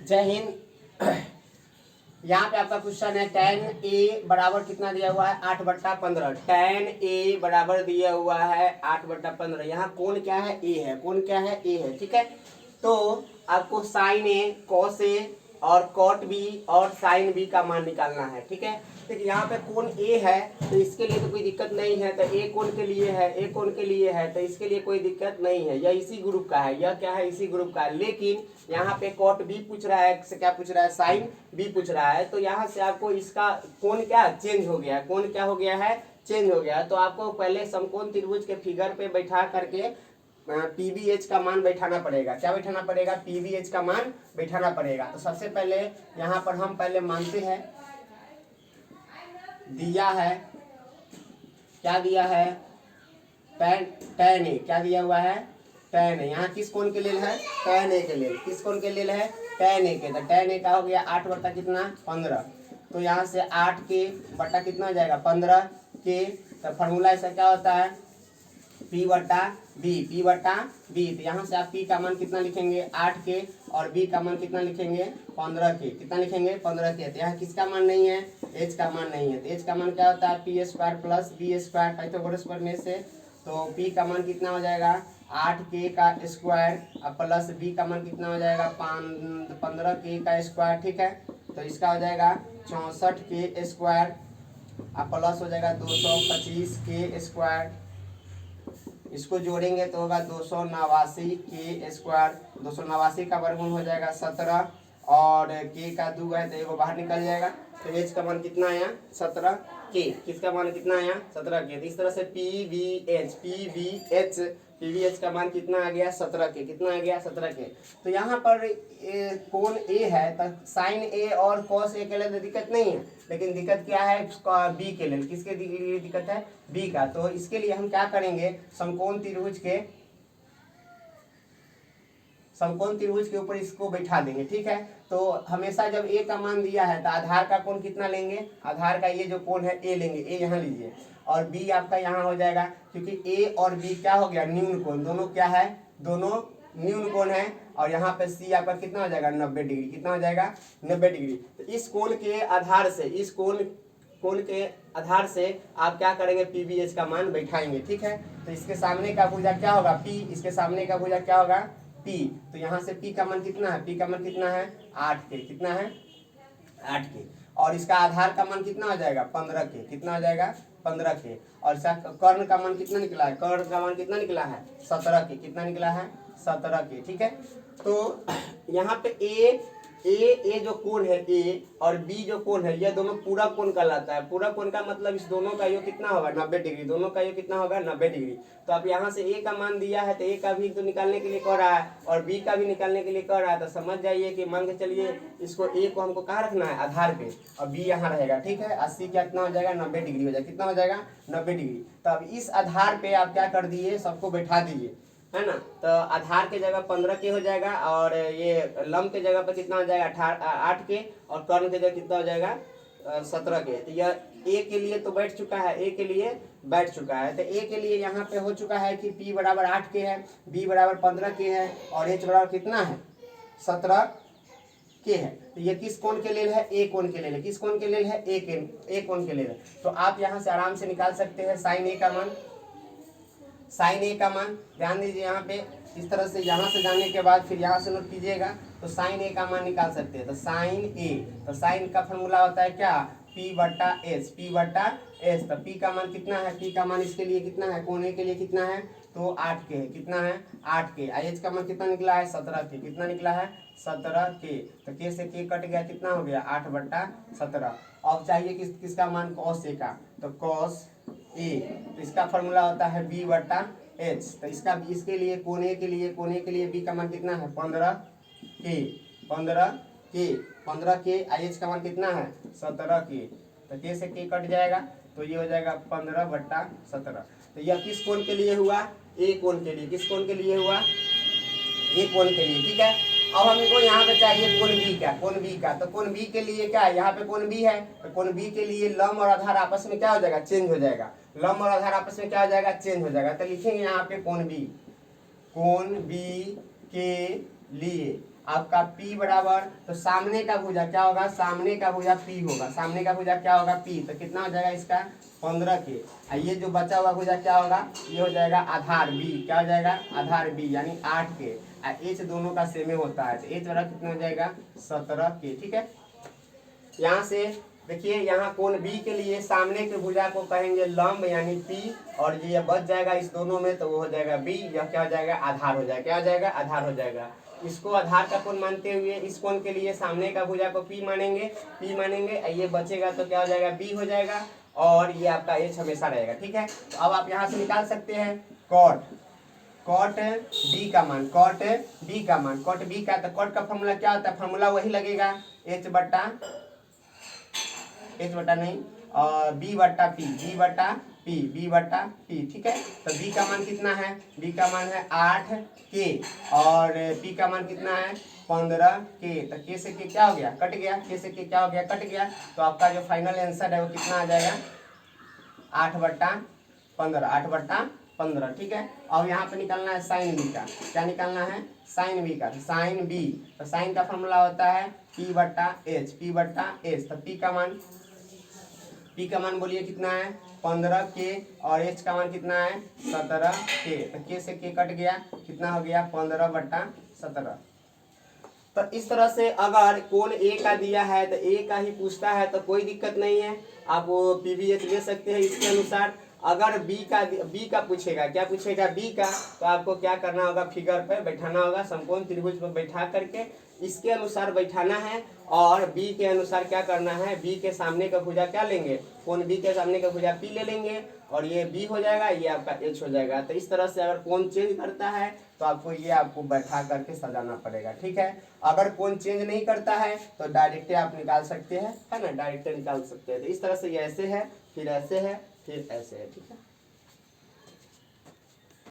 जय हिंद। यहाँ पे आपका क्वेश्चन है tan a बराबर कितना दिया हुआ है 8/15। tan a बराबर दिया हुआ है 8/15। यहाँ कौन क्या है a है, कौन क्या है a है, ठीक है। तो आपको sin a, cos a और cot b और sin b का मान निकालना है, ठीक है। देखिए यहाँ पे कोण a है तो इसके लिए तो कोई दिक्कत नहीं है, तो a कोण के लिए है, a कोण के लिए है तो इसके लिए कोई दिक्कत नहीं है, यह इसी ग्रुप का है, यह क्या है इसी ग्रुप का है। लेकिन यहाँ पे cot b पूछ रहा है, क्या पूछ रहा है, sin b पूछ रहा है। तो यहाँ से आपको इसका कोण क्या चेंज हो गया है, कोण क्या हो गया है, चेंज हो गया है। तो आपको पहले समकोण त्रिभुज के फिगर पे बैठा करके पीवीएच का मान बैठाना पड़ेगा। क्या बैठाना पड़ेगा, पीवीएच का मान बैठाना पड़ेगा। तो सबसे पहले यहाँ पर हम पहले मानते हैं, दिया है, क्या दिया है, tan a, क्या दिया हुआ है, tan a। यहाँ किस कोण के लिए है, tan a के लिए, किस कोण के लिए है, tan a के। तो tan a का हो गया 8/15। तो यहाँ से 8 के बटा कितना हो जाएगा 15 के। तो फॉर्मूला इसका क्या होता है P/B, P/B। तो यहाँ से आप P का मान कितना लिखेंगे 8 के और B का मान कितना लिखेंगे 15 के। कितना लिखेंगे 15 के। तो यहाँ किसका मान नहीं है, H का मान नहीं है। तो H का मान क्या होता है P² + B² पाइथागोरस प्रमेय से। तो P का मान कितना हो जाएगा 8K का स्क्वायर प्लस B का मान कितना हो जाएगा 15K का स्क्वायर, ठीक है। तो इसका हो जाएगा 64K स्क्वायर प्लस हो जाएगा 225K स्क्वायर। इसको जोड़ेंगे तो होगा 289K स्क्वायर। 289 का वर्गमूल हो जाएगा 17 और K का 2 है तो एगो बाहर निकल जाएगा। तो H का मान कितना आया 17K। किसका मान कितना आया 17K। तो इस तरह से पीवीएच का मान कितना आ गया 17K। कितना आ गया 17K। तो यहाँ पर कोण A है तो sin A और cos A के लिए तो दिक्कत नहीं है, लेकिन दिक्कत क्या है B के लिए। किसके लिए दिक्कत है, B का। तो इसके लिए हम क्या करेंगे, समकोण त्रिभुज के ऊपर इसको बैठा देंगे, ठीक है। तो हमेशा जब a का मान दिया है तो आधार का कोण कितना लेंगे, आधार का ये जो कोण है a लेंगे, a यहाँ लीजिए और b आपका यहाँ हो जाएगा, क्योंकि a और b क्या हो गया न्यून कोण, दोनों क्या है, दोनों न्यून कोण है। और यहाँ पे c आपका कितना हो जाएगा 90 डिग्री। कितना हो जाएगा 90 डिग्री। तो इस कोण के आधार से, इस कोण के आधार से आप क्या करेंगे पीवीएच का मान बैठाएंगे, ठीक है। तो इसके सामने का भुजा क्या होगा P, इसके सामने का भुजा क्या होगा P। तो यहाँ से P का मान कितना है, P का मान कितना है 8K। कितना है 8K। और इसका आधार का मान कितना हो जाएगा 15K। कितना हो जाएगा 15K। और इसका कर्ण का मान कितना निकला है, कर्ण का मान कितना निकला है 17K। कितना निकला है 17K, ठीक है। तो यहाँ पे ए जो कोण है A और B जो कोण है, यह दोनों पूरा कोण कहलाता है। पूरा कोण का मतलब इस दोनों का योग कितना होगा 90 डिग्री। दोनों का योग कितना होगा 90 डिग्री। तो आप यहाँ से A का मान दिया है तो A का भी तो निकालने के लिए कह रहा है और B का भी निकालने के लिए कह रहा है। तो समझ जाइए कि मान के चलिए इसको A को हमको कहाँ रखना है आधार पे और B यहाँ रहेगा, ठीक है। 80 क्या कितना हो जाएगा 90 डिग्री हो जाएगा। कितना हो जाएगा 90 डिग्री। तो अब इस आधार पे आप क्या कर दिए, सबको बैठा दीजिए, है ना। तो आधार के जगह 15K हो जाएगा और ये लंब के जगह पर कितना हो जाएगा 8K और कर्ण के जगह कितना हो जाएगा 17K। तो यह A के लिए तो बैठ चुका है, A के लिए बैठ चुका है। तो A के लिए यहाँ पे हो चुका है कि P बराबर 8K है, B बराबर 15K है और H बराबर कितना है 17K है। तो ये किस कोण के लिए है, A कोण के लिए है। किस कोण के लिए है, A कोण के लिए है। तो आप यहाँ से आराम से निकाल सकते हैं sin A का मान। sin A का मान ध्यान दीजिए यहाँ पे, इस तरह से यहाँ से जाने के बाद फिर यहाँ से नोट कीजिएगा तो sin A का मान निकाल सकते हैं। तो sin A, तो sin का फॉर्मूला होता है क्या P/S, P/S। तो P का मान कितना है, P का मान इसके लिए कितना है, कोण A के लिए कितना है तो 8K है। कितना है 8K। H का मान कितना निकला है 17K। कितना निकला है 17K। तो K से K कट गया, कितना हो गया 8/17। अब चाहिए किसका मान cos A का, तो cos A। तो इसका फॉर्मूला होता है B/H। तो इसके लिए कोण A के लिए B का मान कितना है 15K। H का मान कितना है 17K। तो K से K कट जाएगा तो ये हो जाएगा 15/17। तो यह किस कोण के लिए हुआ, A कोण के लिए। किस कोण के लिए हुआ, A कोण के लिए, ठीक है। अब हमको यहाँ पे चाहिए कोण B का, कोण B का। तो कोण B के लिए क्या है, यहाँ पे कोण B है तो कोण B के लिए लंब और आधार आपस में क्या हो जाएगा चेंज हो जाएगा। लंब और आधार आपस में क्या हो जाएगा चेंज हो जाएगा। तो लिखेंगे यहाँ पे कोण B के लिए आपका P बराबर, तो सामने का भुजा क्या होगा, सामने का भुजा P होगा, सामने का भुजा क्या होगा P, तो कितना हो जाएगा इसका 15 के। ये जो बचा हुआ भुजा क्या होगा, ये हो जाएगा आधार B, क्या हो जाएगा आधार B यानी 8 के। H दोनों का सेम होता है, तो H वाला कितना हो जाएगा 17 के। ठीक है, यहाँ से देखिए, यहाँ कोण B के लिए सामने के भुजा को कहेंगे लंब यानी P, और ये बच जाएगा इस दोनों में तो वो हो जाएगा B, यह क्या हो जाएगा आधार हो जाएगा, क्या हो जाएगा आधार हो जाएगा। इसको आधार का कोण मानते हुए इस कोण के लिए सामने का भुजा को P मानेंगे, ये बचेगा तो क्या हो जाएगा B हो जाएगा, और ये आपका H हमेशा रहेगा। ठीक है, तो अब आप यहाँ से निकाल सकते हैं कॉट B का मान, कॉट B का मान, कॉट B का, तो कॉट का फॉर्मूला क्या होता है, फॉर्मूला वही लगेगा H बट्टा नहीं B बट्टा P। ठीक है, तो B का मान कितना है, B का मान है 8 के, और P का मान कितना है 15 के। तो के से के क्या हो गया, कट गया, के से के क्या हो गया, कट गया। तो आपका जो फाइनल आंसर है वो कितना आ जाएगा 8/15। ठीक है, अब यहाँ पे निकालना है साइन बी का, क्या निकालना है साइन बी का, साइन बी, तो साइन का फॉर्मूला होता है P बट्टा H। तो P का मान बोलिए कितना है 15 के, और H का मान कितना है 17 के। तो के से के कट गया, कितना हो गया 15/17। तो इस तरह से अगर कोण A का दिया है तो A का ही पूछता है तो कोई दिक्कत नहीं है, आप वो PVH ले सकते हैं इसके अनुसार। अगर B का पूछेगा, क्या पूछेगा B का, तो आपको क्या करना होगा, फिगर पर बैठाना होगा, समकोण त्रिभुज पर बैठा करके इसके अनुसार बैठाना है, और B के अनुसार क्या करना है, B के सामने का भुजा क्या लेंगे, कोण B के सामने का भुजा P ले लेंगे, और ये B हो जाएगा, ये आपका H हो जाएगा। तो इस तरह से अगर कोण चेंज करता है तो आपको बैठा करके सजाना पड़ेगा। ठीक है, अगर कोण चेंज नहीं करता है तो डायरेक्ट आप निकाल सकते हैं, है ना, डायरेक्ट निकाल सकते हैं। तो इस तरह से ये ऐसे है, फिर ऐसे है, फिर ऐसे है। ठीक है।